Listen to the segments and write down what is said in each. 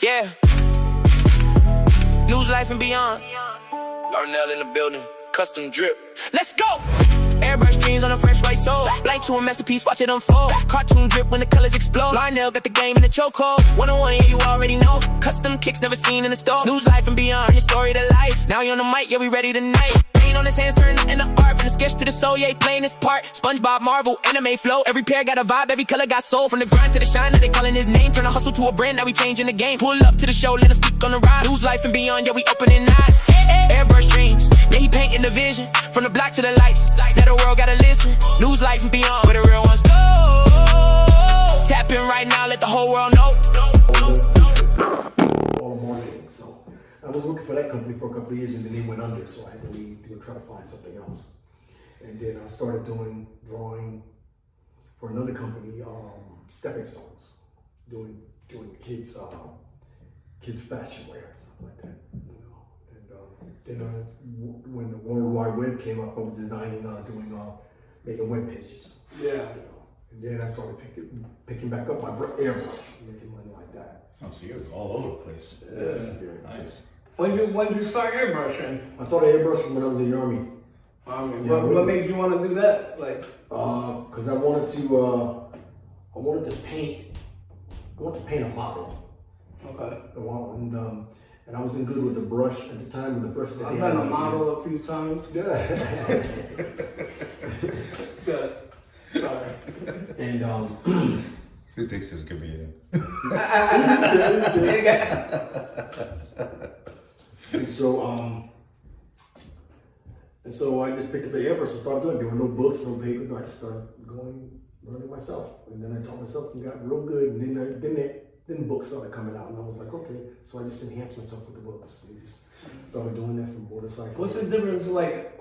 Yeah. News, life, and beyond. Larnell in the building. Custom drip. Let's go! Airbrush jeans on a fresh white sole. Blank to a masterpiece, watch it unfold. Cartoon drip when the colors explode. Larnell got the game in the chokehold. 101, yeah, you already know. Custom kicks never seen in the store. News, life, and beyond. Your story to life. Now you on the mic, yeah, we ready tonight. Paint on his hands, turn into art. From the sketch to the soul, yeah, playing his part. SpongeBob, Marvel, anime flow. Every pair got a vibe, every color got soul. From the grind to the shine, now they calling his name. Turn a hustle to a brand, now we changing the game. Pull up to the show, let us speak on the ride. News, life, and beyond, yeah, we opening eyes. Airbrush dreams, yeah, he painting the vision. From the block to the lights, now the world gotta listen. News, life, and beyond, where the real ones go. Tap in right now, let the whole world know. All the marketing. So I was working for that company for a couple of years, and then they went under, so I had to leave to try to find something else. And then I started doing drawing for another company, stepping stones, doing kids fashion wear, something like that. You know, and then when the World Wide Web came up, I was designing, making web pages. Yeah. You know, and then I started picking back up my airbrush, making money like that. Oh, so you're all over the place. Yes. Nice. When did you start airbrushing? I started airbrushing when I was in the Army. What made you want to do that? Like, Because I wanted to paint a model. okay. And I wasn't good with the brush at the time, with the brush that I've they had. done a model a few times. Yeah. Good. Sorry. And Who thinks this could be it? and so I just picked up the airbrush and started doing it. There were no books, no paper. No, I just started learning myself. And then I taught myself and got real good. And then books started coming out, and I was like, okay. So I just enhanced myself with the books. I just started doing that from motorcycles. What's the difference? Like,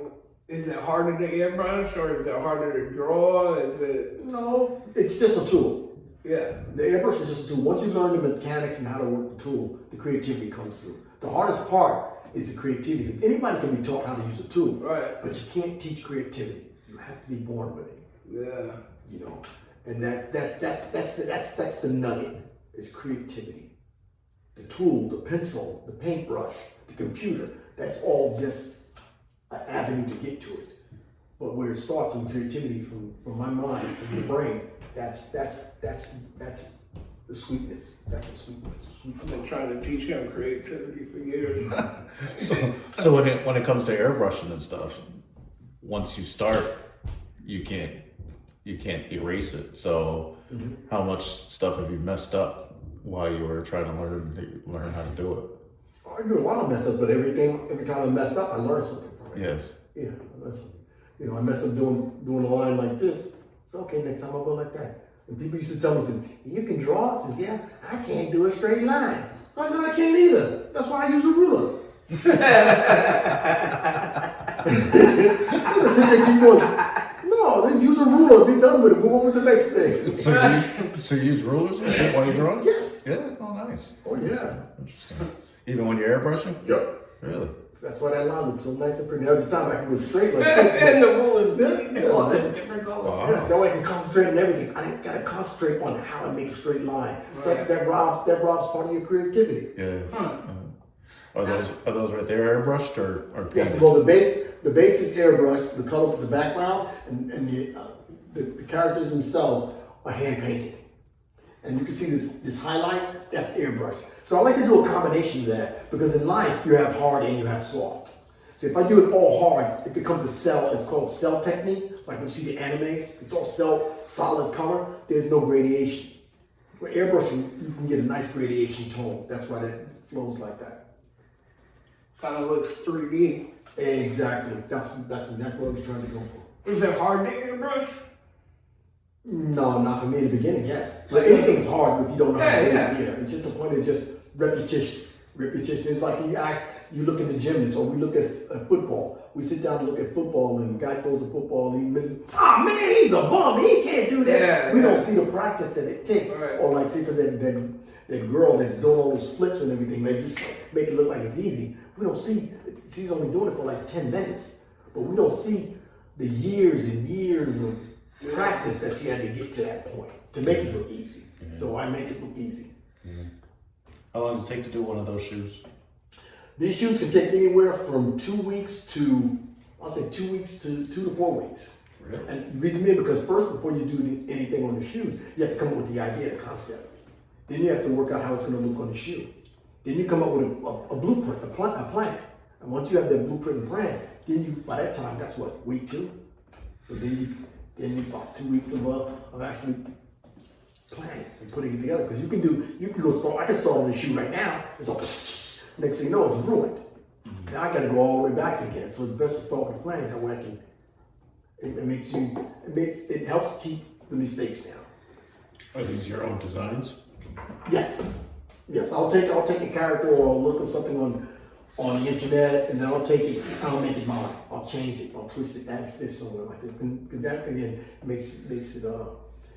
is it harder to airbrush or is it harder to draw? Is it? No, it's just a tool. Yeah. The airbrush is just a tool. Once you learn the mechanics and how to work the tool, the creativity comes through. The hardest part is the creativity, because anybody can be taught how to use a tool, Right. but you can't teach creativity. You have to be born with it. Yeah. You know, and that's the nugget. Is creativity. The tool, the pencil, the paintbrush, the computer, that's all just an avenue to get to it. But where it starts with creativity from my mind, from the brain, that's the sweetness. That's the sweetness. I've been trying to teach him creativity for years. So when it comes to airbrushing and stuff, once you start, you can't erase it. So how much stuff have you messed up while you were trying to learn how to do it? I do a lot of mess up, but every time I mess up, I learn something from it. Yes. Yeah, I learn something. You know, I mess up doing a line like this. It's okay, next time I'll go like that. And people used to tell me, you can draw? I says, yeah, I can't do a straight line. I said, I can't either. That's why I use a ruler. They keep going, no, let's use a ruler, be done with it, move on with the next thing. So you use rulers while you're drawing? Yes. Yeah. Oh, nice. Oh, yeah. Interesting. Even when you're airbrushing? Yep. Really? That's why that line looks so nice and pretty. There was a time I could go straight like And this. the rule is Yeah. different colors. Wow. Yeah, that way I can concentrate on everything. I didn't gotta concentrate on how to make a straight line. Right. That robs part of your creativity. Yeah. Huh. Are those right there airbrushed or Yes, painted? well the base is airbrush, the color, the background, and the characters themselves are hand painted. And you can see this highlight, that's airbrush. So I like to do a combination of that, because in life you have hard and you have soft. So if I do it all hard, it becomes a cell. It's called cell technique. Like you see the animes, it's all solid color. There's no gradation. With airbrushing, you can get a nice gradation tone. That's why it flows like that. Kind of looks 3D. Exactly. That's exactly what I was trying to go for. Is it hard to airbrush? No, not for me in the beginning, yes. Like anything is hard if you don't know how to do it. Yeah. Yeah, it's just a point of just repetition. Repetition. It's like you look at the gymnast, or we look at football. We sit down and look at football, and the guy throws a football and he misses. Oh man, he's a bum. He can't do that. Yeah, we yeah. don't see the practice that it takes. Right. Or like say for that girl that's doing all those flips and everything, they just make it look like it's easy. We don't see. She's only doing it for like 10 minutes, but we don't see the years and years of practice that she had to get to that point to make it look easy. So I make it look easy. How long does it take to do one of those shoes? These shoes can take anywhere from 2 weeks to, I'll say 2 weeks to 2 to 4 weeks. Really? And the reason being because first, before you do anything on the shoes, you have to come up with the idea, the concept. Then you have to work out how it's going to look on the shoe. Then you come up with a blueprint, a plan. And once you have that blueprint and plan, then you, by that time, that's what, week 2? So then you about 2 weeks of actually planning and putting it together. Because you can go start, I can start on the shoe right now, it's all, next thing you know, it's ruined. Now I got to go all the way back again. So it's best to start with a plan that way I can, it helps keep the mistakes down. Are these your own designs? Yes. I'll take a character or I'll look at something on the internet and then I'll take it, I'll make it mine. I'll change it, I'll twist it, add fit somewhere like this. Because that again makes it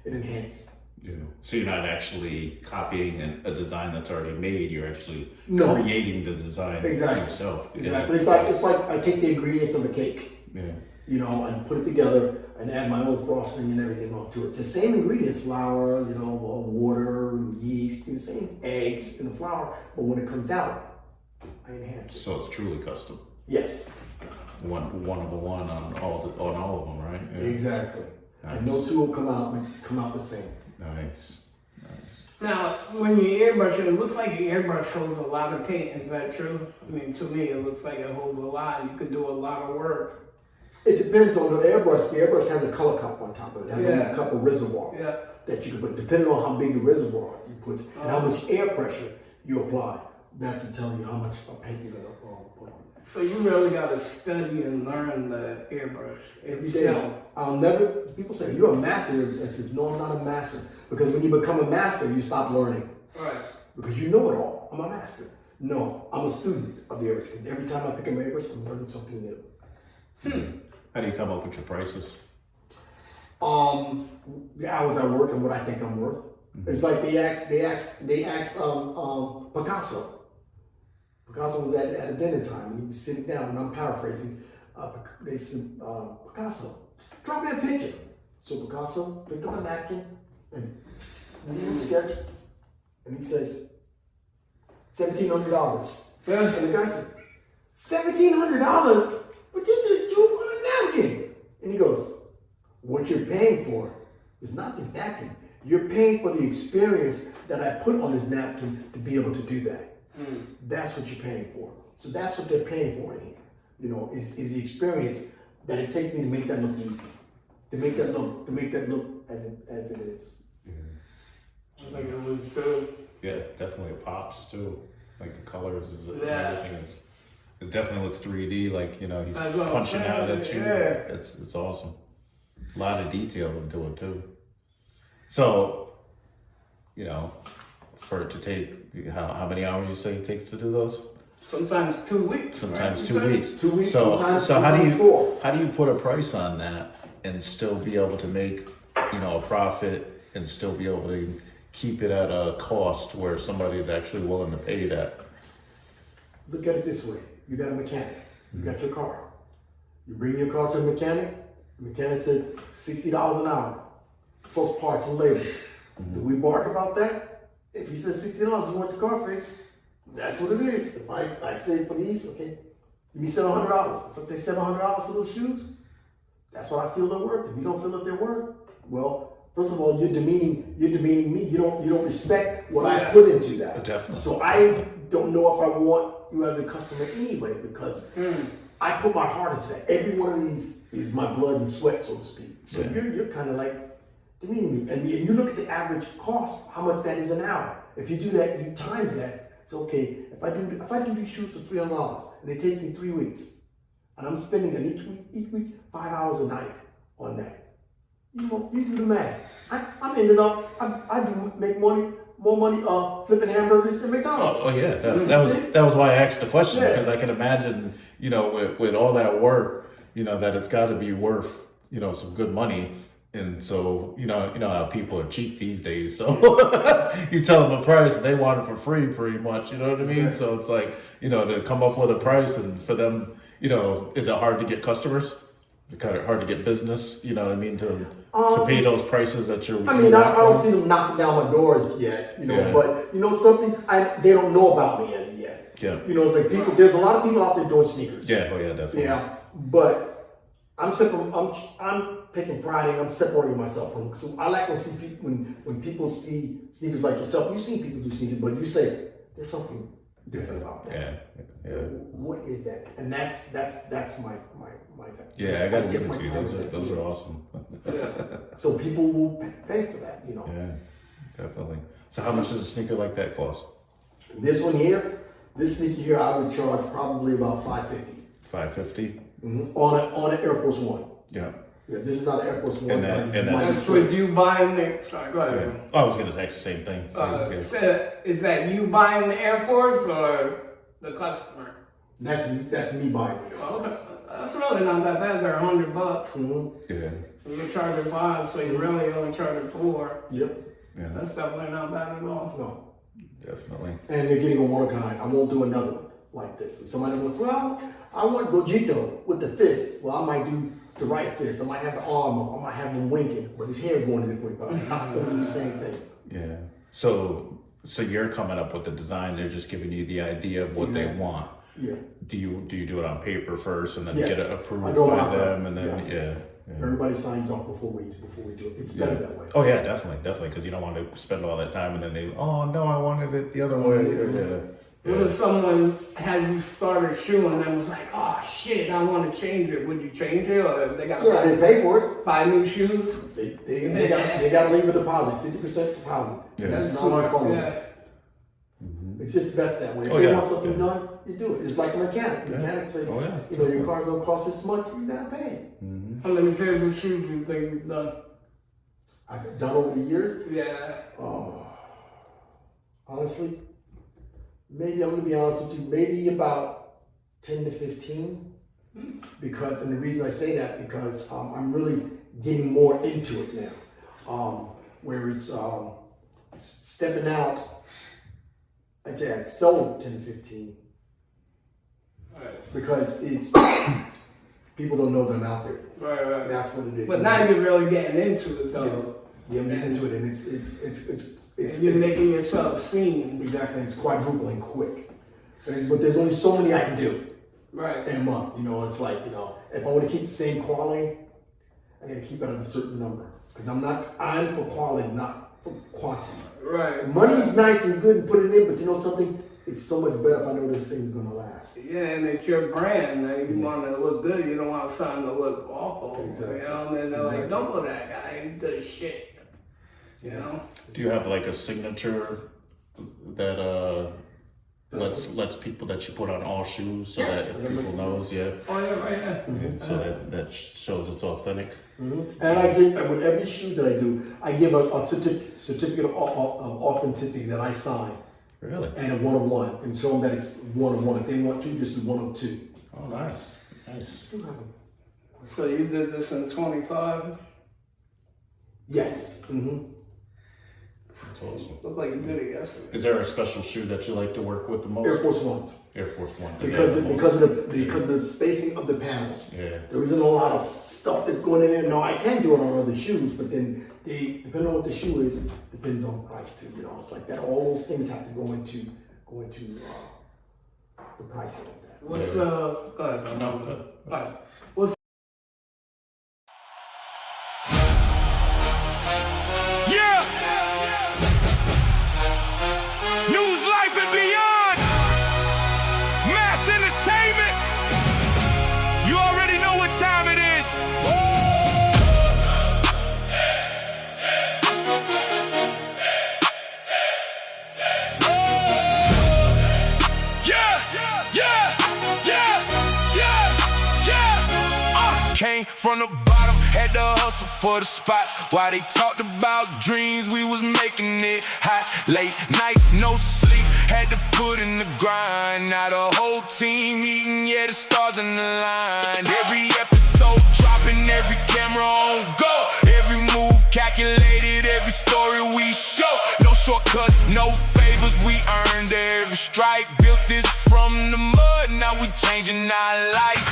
it enhances. Yeah. So you're not actually copying a design that's already made. You're actually No. creating the design yourself. Exactly. It's like I take the ingredients of a cake, Yeah. and put it together and add my own frosting and everything onto it. It's the same ingredients, flour, water, and yeast, and the same eggs in the flour, but when it comes out, I enhance it. So it's truly custom. Yes. One of a one on all of them, right? Yeah. Exactly. Nice. And no two will come out the same. Nice. Now, when you airbrush it, it looks like the airbrush holds a lot of paint. Is that true? I mean, to me, it looks like it holds a lot. You could do a lot of work. It depends on the airbrush. The airbrush has a color cup on top of it. It has a cup of reservoir Yeah. that you can put, depending on how big the reservoir you put and how much air pressure you apply. That's to tell you how much paint you're going to put on. So you really got to study and learn the airbrush Every day. itself. People say, you're a master. I says, no, I'm not a master. Because when you become a master, you stop learning. Right. Because you know it all. I'm a master. No, I'm a student of the airbrush. Every time I pick up airbrush, I'm learning something new. How do you come up with your prices? The hours I work and what I think I'm worth. It's like they asked Picasso. Picasso was at a dinner time and he was sitting down, and I'm paraphrasing. They said, Picasso, draw me a picture. So Picasso picked up a napkin and did a sketch, and he says, $1,700. And the guy said, $1,700? But you just drew on a napkin. And he goes, what you're paying for is not this napkin. You're paying for the experience that I put on this napkin to be able to do that. That's what you're paying for. So that's what they're paying for in here. Is the experience that it takes me to make that look easy, to make that look as it is. I think it was good. Yeah, definitely it pops too. Like the colors and Yeah. everything is. It definitely looks 3D. Like he's That's what I'm punching out saying, at you. yeah. It's awesome. A lot of detail into it too. So, for it to take how many hours you say it takes to do those? Sometimes 2 weeks. Sometimes right? 2 weeks. 2 weeks, So sometimes 4. how do you put a price on that and still be able to make a profit and still be able to keep it at a cost where somebody is actually willing to pay that? Look at it this way. You got a mechanic. You got your car. You bring your car to a mechanic. The mechanic says $60 an hour, plus parts and labor. Do we bark about that? If he says $60, you want your car fixed, that's what it is. If I say for these, okay, give me $700. If I say $700 for those shoes, that's what I feel they're worth. If you don't feel that they're worth, well, first of all, you're demeaning me. You don't respect what I put into that. Definitely. So I don't know if I want you as a customer anyway, because I put my heart into that. Every one of these is my blood and sweat, so to speak. So you're kind of like demeaning me. And you look at the average cost, how much that is an hour. If you do that, you times that. So okay, if I do these shoes for $300 and it takes me 3 weeks, and I'm spending each week 5 hours a night on that. You do the math. I'm ending up I do make more money flipping hamburgers at McDonald's. Oh yeah, that was why I asked the question, because I can imagine with all that work, that it's got to be worth some good money. And so, you know how people are cheap these days. So you tell them a price, they want it for free pretty much, you know what I mean? So it's like, to come up with a price, and for them, is it hard to get customers? kind of hard to get business, you know what I mean, to pay those prices that you're. I mean, I don't see them knocking down my doors yet, you know. Yeah. But you know something, they don't know about me as yet. Yeah. You know, it's like people. There's a lot of people out there doing sneakers. Yeah. Oh yeah, definitely. Yeah, but I'm taking pride in. I'm separating myself from. So I like to see people when people see sneakers like yourself. You've seen people do sneakers, but you say there's something different about that. Yeah. What is that? And that's my. Yeah, I gotta take give it my to you. time Those are awesome. So people will pay for that, you know. Yeah, definitely. So how much does a sneaker like that cost? This one here, this sneaker here, I would charge probably about $550. $550. On an Air Force One. Yeah. Yeah, this is not an Air Force One. And that's- That's what you buying the, sorry, go Yeah. ahead. I was gonna ask the same thing. Yeah. So is that you buying the Air Force or the customer? That's me buying it. Well, that's really not that bad. They're $100. Yeah. So you're charging 5, so you really only charging 4. Yep. Yeah. That's definitely not bad at all. No. Definitely. And they're getting a one of a kind. I won't do another one like this. And somebody goes, well, I want Gogito with the fist. Well, I might do the right fist. I might have the arm up. I might have him winking, but his hair going this way. But I'm not going to do the same thing. Yeah. So you're coming up with the designs. They're just giving you the idea of what they want. Yeah. Do you do it on paper first and then Yes. get it approved I go by out them there. and then Yes. yeah. Everybody signs off before we do it. It's better that way. Oh yeah, definitely, because you don't want to spend all that time and then they, oh no, I wanted it the other way. What if someone had you start a shoe and then was like, oh shit, I want to change it? Would you change it, or they got Yeah, they pay for it. buy new shoes? They got to leave a deposit, 50% deposit. Yeah. That's not our fault. Yeah. It's just best that way. If Oh, they yeah. want something done, you do it. It's like a mechanic. Mechanics say, Oh, yeah. you know, your car's gonna cost this much, you gotta pay it. How many pairs of shoes do you think you've done? I've done over the years. Yeah. Oh, honestly, maybe I'm gonna be honest with you. Maybe about 10 to 15. Because, and the reason I say that because I'm really getting more into it now. Where it's stepping out. I'd say I'd sold 10 to 15. Because it's people don't know them out there. Right. That's what it is. But now you're really getting into it though. Yeah, I'm getting into it, and it's And you're making yourself seen. exactly. It's quadrupling quick. But there's only so many I can do Right. in a month. You know, it's like, you know, if I want to keep the same quality, I got to keep it at a certain number because I'm for quality, not for quantity. Right. Money's nice and good and put it in, but you know something? It's so much better if I know this thing's gonna last. Yeah, and it's your brand. And you want to look good. You don't want something to look awful. Exactly. You know, and then they're like, Exactly. don't go to that guy. He does shit. You know? Do you have like a signature that lets people that you put on all shoes so that if people knows, yeah, Oh, yeah, right. Yeah. so that shows it's authentic. And I give with every shoe that I do, I give a certificate of authenticity that I sign Really? and a 101 and show them that it's 101. If they want to, just do 102. Oh, nice. So you did this in 25? Yes. That's awesome. Looked like you did it yesterday. Is there a special shoe that you like to work with the most? Air Force Ones. Air Force One. Because of the spacing of the panels. Yeah. There isn't a lot of stuff that's going in there. No, I can do it on other shoes, but then depending on what the shoe is, depends on the price too. You know, it's like that. All those things have to go into the pricing of that. What's go ahead. No, good. All right. What's Yeah! News, life, and beyond! Mass entertainment! You already know what time it is! Came from the bottom, had to hustle for the spot. While they talked about dreams, we was making it hot. Late nights, no sleep, had to put in the grind. Now the whole team eating, yeah, the stars in the line. Every episode dropping, every camera on go. Every move calculated, every story we show. No shortcuts, no favors, we earned every strike. Built this from the mud, now we changing our life.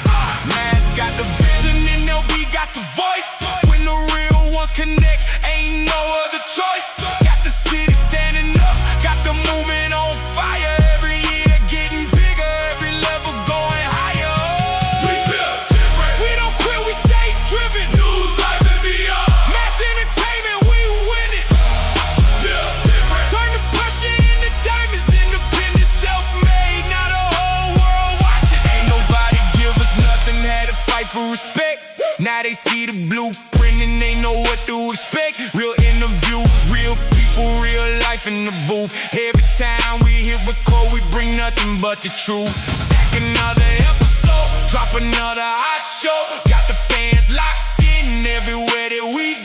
Man's got the vision and they'll be got the voice. When the real ones connect, ain't no other choice. Got the city standing up, got the movement on fire. Every year getting bigger, every level going higher. We built different. We don't quit, we stay driven. News, life, and beyond. Mass entertainment, we win it. Built different. Turn the pressure into diamonds. Independent, self-made. Now the whole world watching. Ain't nobody give us nothing. Had to fight for respect. Now they see the blueprint and they know what to expect. Real interviews, real people, real life in the booth. Every time we hit record, we bring nothing but the truth. Stack another episode, drop another hot show. Got the fans locked in everywhere that we